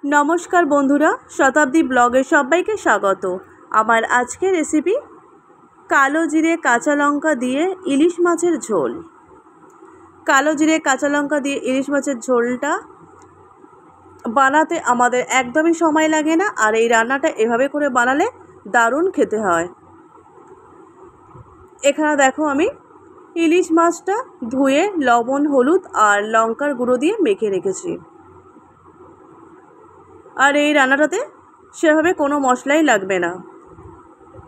नमस्कार बंधुरा शताब्दी ब्लगे सबाइके स्वागत। आमार आजके रेसिपि कालो जिरे काँचा लंका दिए इलिश माछेर झोल। कालो जिरे काँचा लंका दिए इलिश माछेर झोलटा बानाते आमादेर एकदमई समय लागे ना और ये रान्नाटा एभाবে করে বানালে दारुण खेते হয়। एखाने देखो आमी इलिश माछटा धुए लवण हलुद और लंकार गुঁড়ো दिए मेखे रेखेछि और ये रान्नाटाते सेभाবে कोनो मशलाई लागबे ना।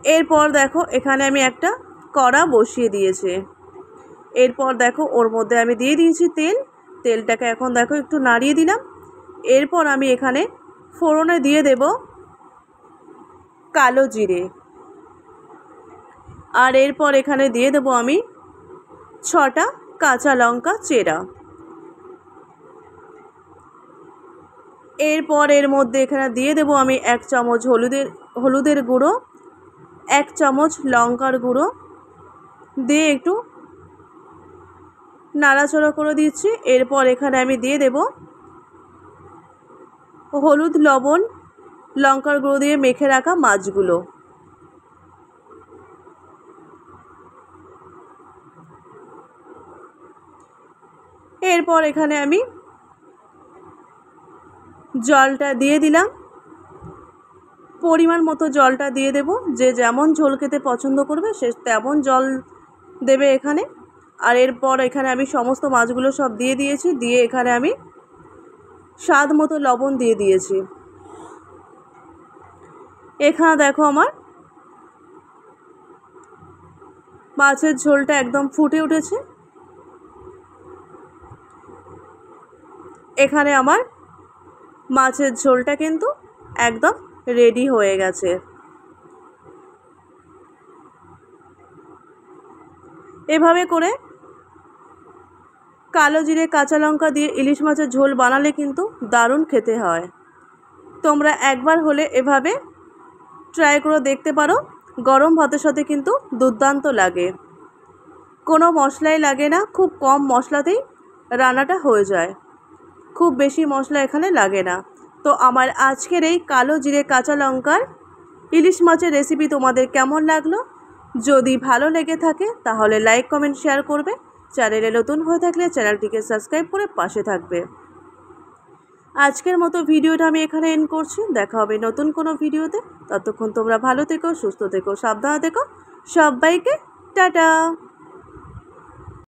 एरपर देखो एखाने आमी एकटा कड़ा बसिए दिएछि। एरपर देखो ओर मध्य आमी दिए दिएछि तेल। तेलटाके एखन देखो एकटु नाड़िए दिलाम। एरपर आमी एखाने फोड़ने दिए देब कालो जिरे और एरपर एखाने दिए देब आमी 6टा काँचा लंका चेरा। एरपर एर मध्य एखाने दिए देब आमी 1 चामच हलुदेर गुঁড়ো, 1 चामच लंकार गुঁড়ো दिए एकटू नाड़ाचाड़ा करे दिচ্ছি। एरपर एखाने आमी दिए देब हलुद लवण लंकार गुঁড়ো दिए मेखे राखा माछगुलो। एरपर एखाने आमी जलटा दिए दिलाम। परिमाण मतो जलटा दिए देब। जे जेमन झोल खेते पछंद करबे से तेमन जल देबे एखाने। और एरपर एखाने आमी समस्त माछगुलो सब दिए दिएछि। दिए एखाने आमी स्वाद मतो लवण दिए दिएछि। एखाने देखो आमार माछेर झोलटा एकदम फुटे उठेছে। एखाने आमार माछेर झोलटा किन्तु एकदम रेडी हये गेছে। एभाবে করে कालो जिरे काँचा लंका दिए इलिश माछेर झोल बानाले किन्तु दारुण खेते হয়। তোমরা একবার হলে এভাবে ট্রাই করে দেখতে পারো। গরম ভাতের সাথে কিন্তু দুর্দান্ত লাগে। কোনো মশলাই লাগে না, খুব কম মশলাতেই রান্নাটা হয়ে যায়। খুব বেশি মশলা এখানে লাগে না। তো আমার আজকের এই কালো জিরে কাঁচা লঙ্কার ইলিশ মাছের রেসিপি তোমাদের কেমন লাগলো? যদি ভালো লেগে থাকে তাহলে লাইক কমেন্ট শেয়ার করবে। চ্যানেলে নতুন হয়ে থাকলে চ্যানেলটিকে সাবস্ক্রাইব করে পাশে থাকবে। আজকের মতো ভিডিওটা আমি এখানে এন্ড করছি। দেখা হবে নতুন কোনো ভিডিওতে। ততক্ষণ তোমরা ভালো থেকো, সুস্থ থেকো, সাবধানে থেকো। সবাইকে টাটা।